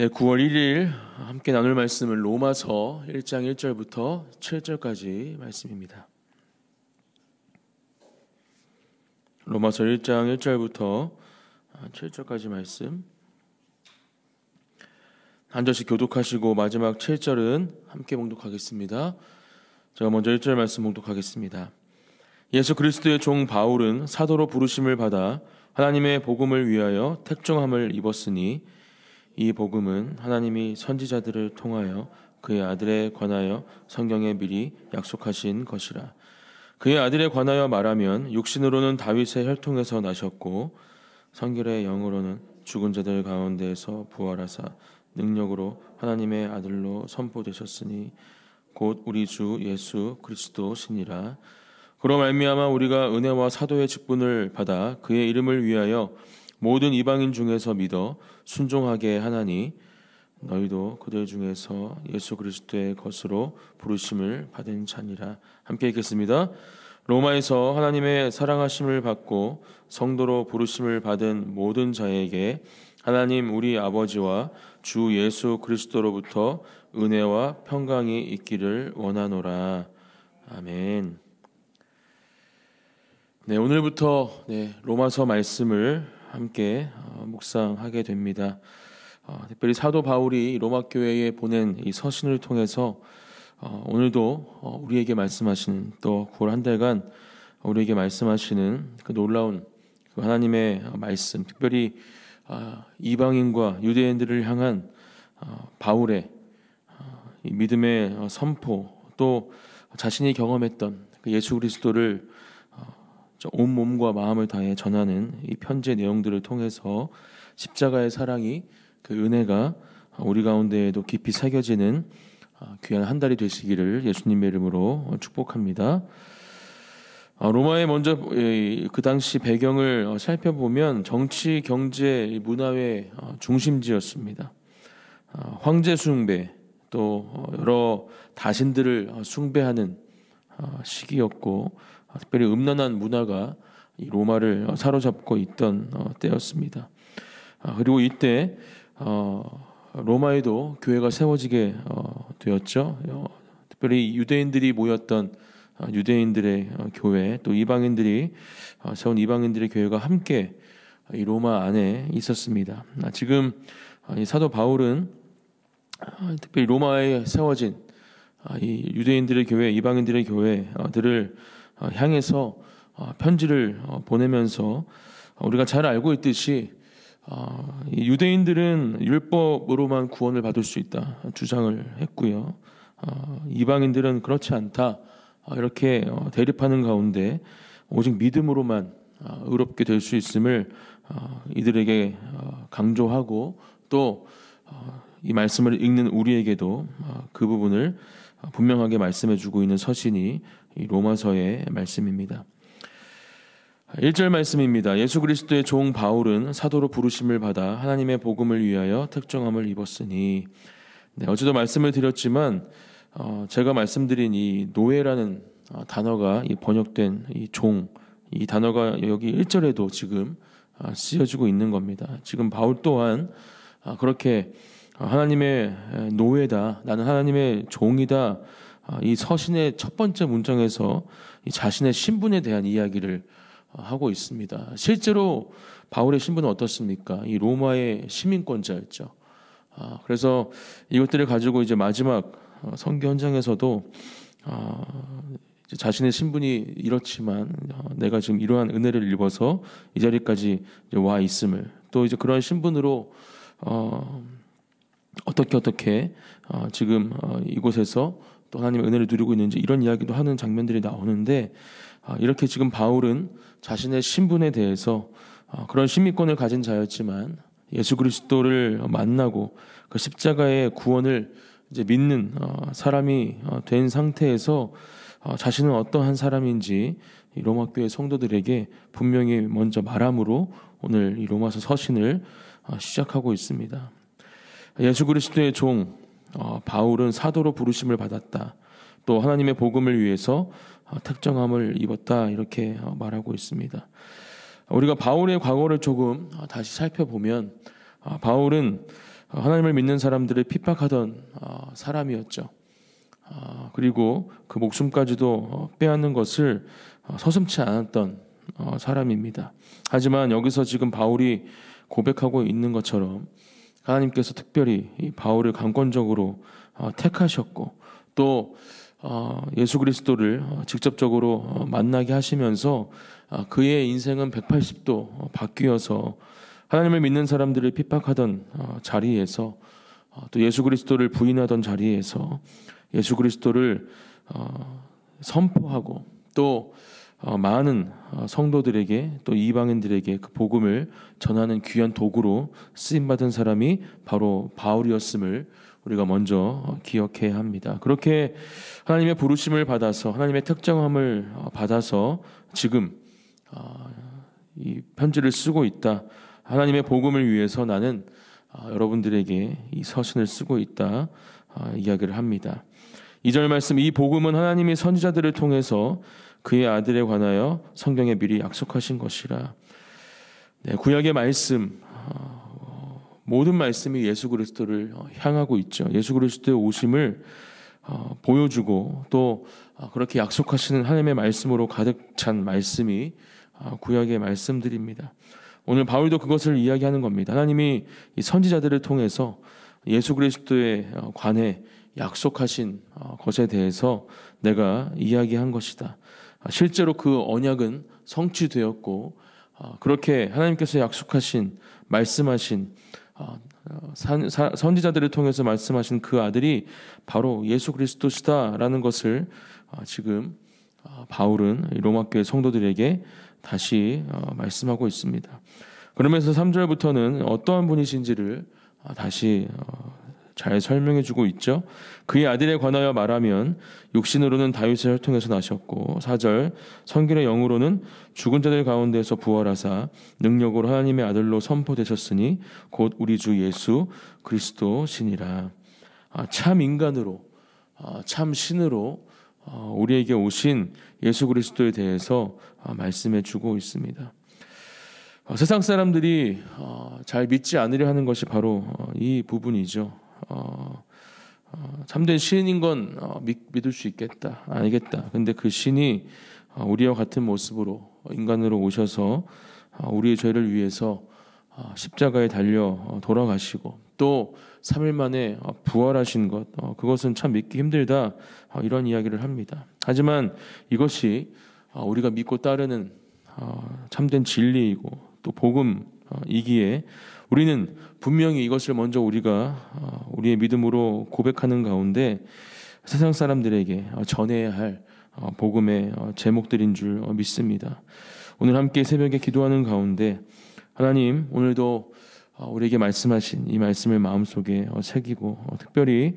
네, 9월 1일 함께 나눌 말씀은 로마서 1장 1절부터 7절까지 말씀입니다. 로마서 1장 1절부터 7절까지 말씀 한 절씩 교독하시고 마지막 7절은 함께 봉독하겠습니다. 제가 먼저 1절 말씀 봉독하겠습니다. 예수 그리스도의 종 바울은 사도로 부르심을 받아 하나님의 복음을 위하여 택정함을 입었으니 이 복음은 하나님이 선지자들을 통하여 그의 아들에 관하여 성경에 미리 약속하신 것이라. 그의 아들에 관하여 말하면 육신으로는 다윗의 혈통에서 나셨고 성결의 영으로는 죽은 자들 가운데에서 부활하사 능력으로 하나님의 아들로 선포되셨으니 곧 우리 주 예수 그리스도시니라. 그로 말미암아 우리가 은혜와 사도의 직분을 받아 그의 이름을 위하여 모든 이방인 중에서 믿어 순종하게 하나니 너희도 그들 중에서 예수 그리스도의 것으로 부르심을 받은 자니라. 함께 읽겠습니다. 로마에서 하나님의 사랑하심을 받고 성도로 부르심을 받은 모든 자에게 하나님 우리 아버지와 주 예수 그리스도로부터 은혜와 평강이 있기를 원하노라. 아멘. 네, 오늘부터 로마서 말씀을 함께 묵상하게 됩니다. 특별히 사도 바울이 로마 교회에 보낸 이 서신을 통해서 오늘도 우리에게 말씀하시는, 또 9월 한 달간 우리에게 말씀하시는 그 놀라운 그 하나님의 말씀, 특별히 이방인과 유대인들을 향한 바울의 이 믿음의 선포, 또 자신이 경험했던 그 예수 그리스도를 온 몸과 마음을 다해 전하는 이 편지의 내용들을 통해서 십자가의 사랑이, 그 은혜가 우리 가운데에도 깊이 새겨지는 귀한 한 달이 되시기를 예수님의 이름으로 축복합니다. 로마의 먼저 그 당시 배경을 살펴보면 정치, 경제, 문화의 중심지였습니다. 황제 숭배, 또 여러 다신들을 숭배하는 시기였고, 특별히 음란한 문화가 이 로마를 사로잡고 있던 때였습니다. 그리고 이때 로마에도 교회가 세워지게 되었죠. 특별히 유대인들이 모였던 유대인들의 교회, 또 이방인들이 세운 이방인들의 교회가 함께 이 로마 안에 있었습니다. 지금 이 사도 바울은 특별히 로마에 세워진 이 유대인들의 교회, 이방인들의 교회들을 향해서 편지를 보내면서 우리가 잘 알고 있듯이 유대인들은 율법으로만 구원을 받을 수 있다 주장을 했고요. 이방인들은 그렇지 않다, 이렇게 대립하는 가운데 오직 믿음으로만 의롭게 될 수 있음을 이들에게 강조하고, 또 이 말씀을 읽는 우리에게도 그 부분을 분명하게 말씀해주고 있는 서신이 이 로마서의 말씀입니다. 1절 말씀입니다. 예수 그리스도의 종 바울은 사도로 부르심을 받아 하나님의 복음을 위하여 택정함을 입었으니. 어제도 말씀을 드렸지만 제가 말씀드린 이 노예라는 단어가 이 번역된 이 종, 이 단어가 여기 1절에도 지금 쓰여지고 있는 겁니다. 지금 바울 또한 그렇게 하나님의 노예다, 나는 하나님의 종이다, 이 서신의 첫 번째 문장에서 이 자신의 신분에 대한 이야기를 하고 있습니다. 실제로 바울의 신분은 어떻습니까? 이 로마의 시민권자였죠. 그래서 이것들을 가지고 이제 마지막 선교 현장에서도 자신의 신분이 이렇지만 내가 지금 이러한 은혜를 입어서 이 자리까지 와 있음을, 또 이제 그러한 신분으로 어떻게 지금 이곳에서 또 하나님의 은혜를 누리고 있는지, 이런 이야기도 하는 장면들이 나오는데, 이렇게 지금 바울은 자신의 신분에 대해서 그런 시민권을 가진 자였지만 예수 그리스도를 만나고 그 십자가의 구원을 이제 믿는 사람이 된 상태에서 자신은 어떠한 사람인지 이 로마 교회 성도들에게 분명히 먼저 말함으로 오늘 이 로마서 서신을 시작하고 있습니다. 예수 그리스도의 종 바울은 사도로 부르심을 받았다, 또 하나님의 복음을 위해서 택정함을 입었다, 이렇게 말하고 있습니다. 우리가 바울의 과거를 조금 다시 살펴보면 바울은 하나님을 믿는 사람들을 핍박하던 사람이었죠. 그리고 그 목숨까지도 빼앗는 것을 서슴지 않았던 사람입니다. 하지만 여기서 지금 바울이 고백하고 있는 것처럼 하나님께서 특별히 이 바울을 강권적으로 택하셨고 또 예수 그리스도를 직접적으로 만나게 하시면서 그의 인생은 180도 바뀌어서 하나님을 믿는 사람들을 핍박하던 자리에서 또 예수 그리스도를 부인하던 자리에서 예수 그리스도를 선포하고 또 많은 성도들에게 또 이방인들에게 그 복음을 전하는 귀한 도구로 쓰임받은 사람이 바로 바울이었음을 우리가 먼저 기억해야 합니다. 그렇게 하나님의 부르심을 받아서 하나님의 특정함을 받아서 지금 이 편지를 쓰고 있다. 하나님의 복음을 위해서 나는 여러분들에게 이 서신을 쓰고 있다 이야기를 합니다. 2절 말씀, 이 복음은 하나님이 선지자들을 통해서 그의 아들에 관하여 성경에 미리 약속하신 것이라. 네, 구약의 말씀, 모든 말씀이 예수 그리스도를 향하고 있죠. 예수 그리스도의 오심을 보여주고 또 그렇게 약속하시는 하나님의 말씀으로 가득 찬 말씀이 구약의 말씀들입니다. 오늘 바울도 그것을 이야기하는 겁니다. 하나님이 이 선지자들을 통해서 예수 그리스도에 관해 약속하신 것에 대해서 내가 이야기한 것이다. 실제로 그 언약은 성취되었고 그렇게 하나님께서 약속하신 말씀하신 선지자들을 통해서 말씀하신 그 아들이 바로 예수 그리스도시다라는 것을 지금 바울은 로마교회 성도들에게 다시 말씀하고 있습니다. 그러면서 3절부터는 어떠한 분이신지를 다시 잘 설명해 주고 있죠. 그의 아들에 관하여 말하면 육신으로는 다윗의 혈통에서 나셨고 4절 성결의 영으로는 죽은 자들 가운데서 부활하사 능력으로 하나님의 아들로 선포되셨으니 곧 우리 주 예수 그리스도시니라. 참 인간으로 참 신으로 우리에게 오신 예수 그리스도에 대해서 말씀해 주고 있습니다. 세상 사람들이 잘 믿지 않으려 하는 것이 바로 이 부분이죠. 참된 신인 건 믿을 수 있겠다, 알겠다. 근데 그 신이 우리와 같은 모습으로 인간으로 오셔서 우리의 죄를 위해서 십자가에 달려 돌아가시고 또 3일 만에 부활하신 것, 그것은 참 믿기 힘들다, 이런 이야기를 합니다. 하지만 이것이 우리가 믿고 따르는 참된 진리이고 또 복음이기에 우리는 분명히 이것을 먼저 우리가 우리의 믿음으로 고백하는 가운데 세상 사람들에게 전해야 할 복음의 제목들인 줄 믿습니다. 오늘 함께 새벽에 기도하는 가운데 하나님, 오늘도 우리에게 말씀하신 이 말씀을 마음속에 새기고 특별히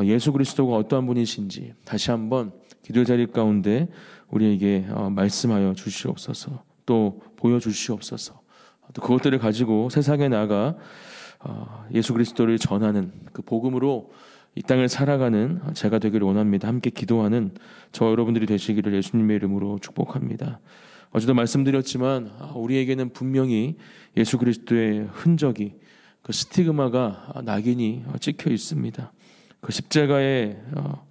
예수 그리스도가 어떠한 분이신지 다시 한번 기도 자리 가운데 우리에게 말씀하여 주시옵소서, 또 보여주시옵소서. 또 그것들을 가지고 세상에 나가 예수 그리스도를 전하는 그 복음으로 이 땅을 살아가는 제가 되기를 원합니다. 함께 기도하는 저와 여러분들이 되시기를 예수님의 이름으로 축복합니다. 어제도 말씀드렸지만 우리에게는 분명히 예수 그리스도의 흔적이, 그 스티그마가, 낙인이 찍혀 있습니다. 그 십자가의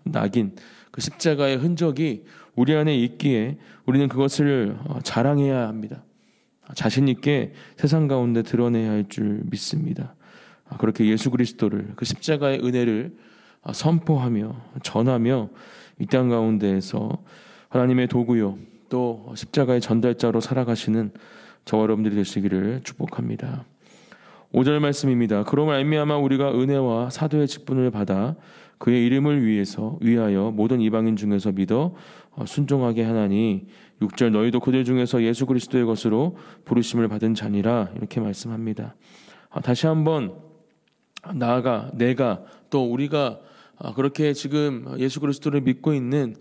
낙인, 그 십자가의 흔적이 우리 안에 있기에 우리는 그것을 자랑해야 합니다. 자신 있게 세상 가운데 드러내야 할 줄 믿습니다. 그렇게 예수 그리스도를, 그 십자가의 은혜를 선포하며 전하며 이 땅 가운데에서 하나님의 도구요 또 십자가의 전달자로 살아가시는 저와 여러분들이 되시기를 축복합니다. 5절 말씀입니다. 그로 말미암아 우리가 은혜와 사도의 직분을 받아 그의 이름을 위하여 모든 이방인 중에서 믿어 순종하게 하나니 6절 너희도 그들 중에서 예수 그리스도의 것으로 부르심을 받은 자니라, 이렇게 말씀합니다. 다시 한번 나아가 내가 또 우리가 그렇게 지금 예수 그리스도를 믿고 있는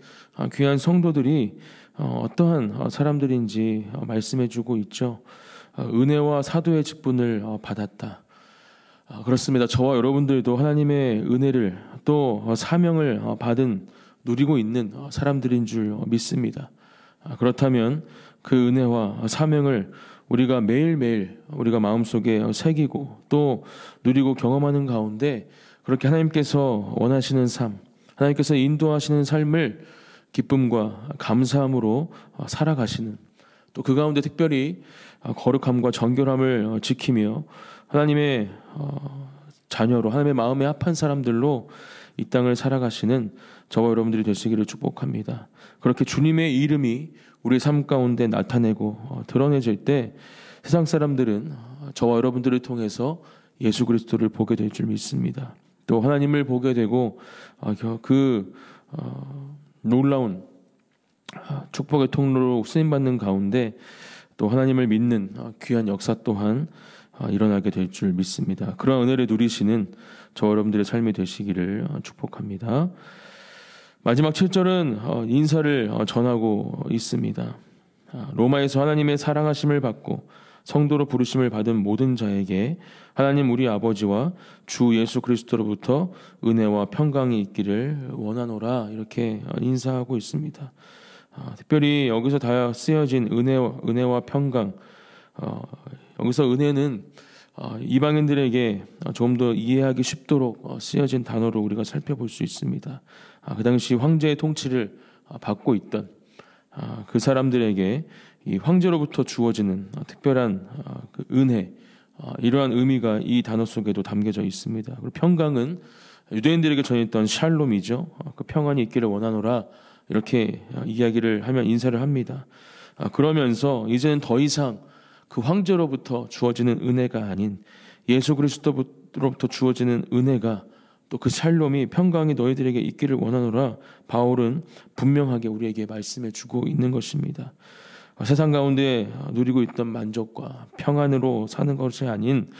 귀한 성도들이 어떠한 사람들인지 말씀해 주고 있죠. 은혜와 사도의 직분을 받았다. 그렇습니다. 저와 여러분들도 하나님의 은혜를 또 사명을 누리고 있는 사람들인 줄 믿습니다. 그렇다면 그 은혜와 사명을 우리가 매일매일 우리가 마음속에 새기고 또 누리고 경험하는 가운데 그렇게 하나님께서 원하시는 삶, 하나님께서 인도하시는 삶을 기쁨과 감사함으로 살아가시는, 또 그 가운데 특별히 거룩함과 정결함을 지키며 하나님의 자녀로, 하나님의 마음에 합한 사람들로 이 땅을 살아가시는 저와 여러분들이 되시기를 축복합니다. 그렇게 주님의 이름이 우리의 삶 가운데 나타내고 드러내질 때 세상 사람들은 저와 여러분들을 통해서 예수 그리스도를 보게 될 줄 믿습니다. 또 하나님을 보게 되고 그 놀라운 축복의 통로로 쓰임받는 가운데 또 하나님을 믿는 귀한 역사 또한 일어나게 될 줄 믿습니다. 그런 은혜를 누리시는 저와 여러분들의 삶이 되시기를 축복합니다. 마지막 7절은 인사를 전하고 있습니다. 로마에서 하나님의 사랑하심을 받고 성도로 부르심을 받은 모든 자에게 하나님 우리 아버지와 주 예수 그리스도로부터 은혜와 평강이 있기를 원하노라, 이렇게 인사하고 있습니다. 특별히 여기서 다 쓰여진 은혜와 평강, 여기서 은혜는 이방인들에게 좀 더 이해하기 쉽도록 쓰여진 단어로 우리가 살펴볼 수 있습니다. 그 당시 황제의 통치를 받고 있던 그 사람들에게 이 황제로부터 주어지는 특별한 그 은혜, 이러한 의미가 이 단어 속에도 담겨져 있습니다. 그리고 평강은 유대인들에게 전했던 샬롬이죠. 그 평안이 있기를 원하노라, 이렇게 이야기를 하며 인사를 합니다. 그러면서 이제는 더 이상 그 황제로부터 주어지는 은혜가 아닌 예수 그리스도로부터 주어지는 은혜가, 또 그 샬롬이, 평강이 너희들에게 있기를 원하노라, 바울은 분명하게 우리에게 말씀해 주고 있는 것입니다. 세상 가운데 누리고 있던 만족과 평안으로 사는 것이 아닌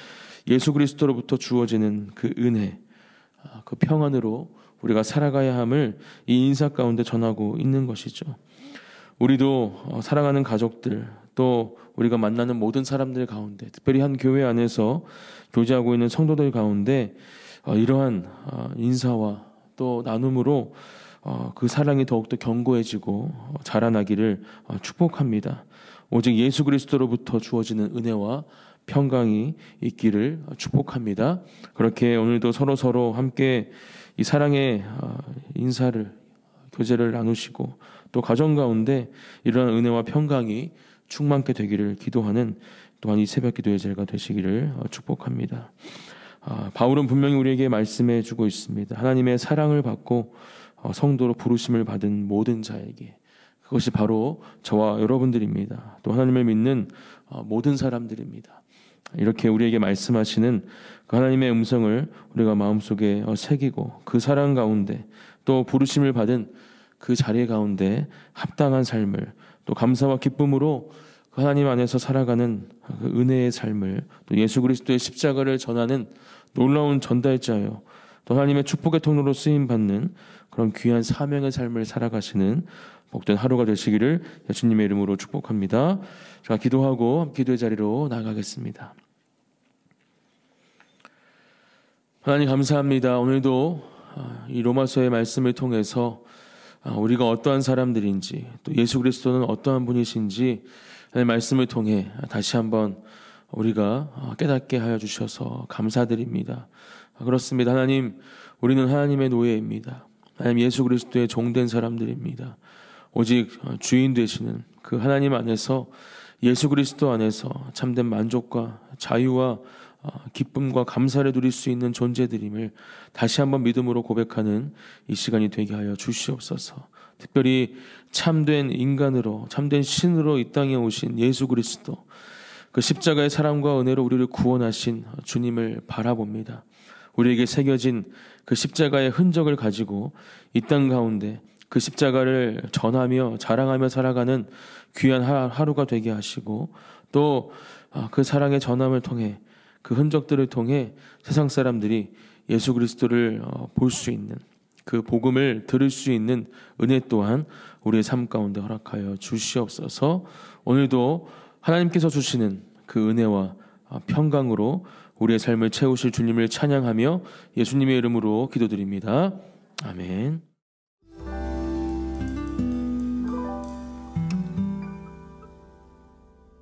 예수 그리스도로부터 주어지는 그 은혜, 그 평안으로 우리가 살아가야 함을 이 인사 가운데 전하고 있는 것이죠. 우리도 사랑하는 가족들, 또 우리가 만나는 모든 사람들 가운데, 특별히 한 교회 안에서 교제하고 있는 성도들 가운데 이러한 인사와 또 나눔으로 그 사랑이 더욱더 견고해지고 자라나기를 축복합니다. 오직 예수 그리스도로부터 주어지는 은혜와 평강이 있기를 축복합니다. 그렇게 오늘도 서로 함께 이 사랑의 인사를, 교제를 나누시고 또 가정 가운데 이러한 은혜와 평강이 충만케 되기를 기도하는 또한 이 새벽 기도의 자리가 되시기를 축복합니다. 바울은 분명히 우리에게 말씀해 주고 있습니다. 하나님의 사랑을 받고 성도로 부르심을 받은 모든 자에게, 그것이 바로 저와 여러분들입니다. 또 하나님을 믿는 모든 사람들입니다. 이렇게 우리에게 말씀하시는 그 하나님의 음성을 우리가 마음속에 새기고 그 사랑 가운데 또 부르심을 받은 그 자리 가운데 합당한 삶을, 또 감사와 기쁨으로 그 하나님 안에서 살아가는 그 은혜의 삶을, 또 예수 그리스도의 십자가를 전하는 놀라운 전달자요, 또 하나님의 축복의 통로로 쓰임받는 그런 귀한 사명의 삶을 살아가시는 복된 하루가 되시기를 예수님의 이름으로 축복합니다. 자, 기도하고 기도의 자리로 나가겠습니다. 하나님 감사합니다. 오늘도 이 로마서의 말씀을 통해서 우리가 어떠한 사람들인지, 또 예수 그리스도는 어떠한 분이신지 말씀을 통해 다시 한번 우리가 깨닫게 하여 주셔서 감사드립니다. 그렇습니다. 하나님, 우리는 하나님의 노예입니다. 하나님, 예수 그리스도의 종된 사람들입니다. 오직 주인 되시는 그 하나님 안에서, 예수 그리스도 안에서 참된 만족과 자유와 기쁨과 감사를 누릴 수 있는 존재들임을 다시 한번 믿음으로 고백하는 이 시간이 되게 하여 주시옵소서. 특별히 참된 인간으로, 참된 신으로 이 땅에 오신 예수 그리스도, 그 십자가의 사랑과 은혜로 우리를 구원하신 주님을 바라봅니다. 우리에게 새겨진 그 십자가의 흔적을 가지고 이 땅 가운데 그 십자가를 전하며 자랑하며 살아가는 귀한 하루가 되게 하시고, 또 그 사랑의 전함을 통해, 그 흔적들을 통해 세상 사람들이 예수 그리스도를 볼 수 있는, 그 복음을 들을 수 있는 은혜 또한 우리의 삶 가운데 허락하여 주시옵소서. 오늘도 하나님께서 주시는 그 은혜와 평강으로 우리의 삶을 채우실 주님을 찬양하며 예수님의 이름으로 기도드립니다. 아멘.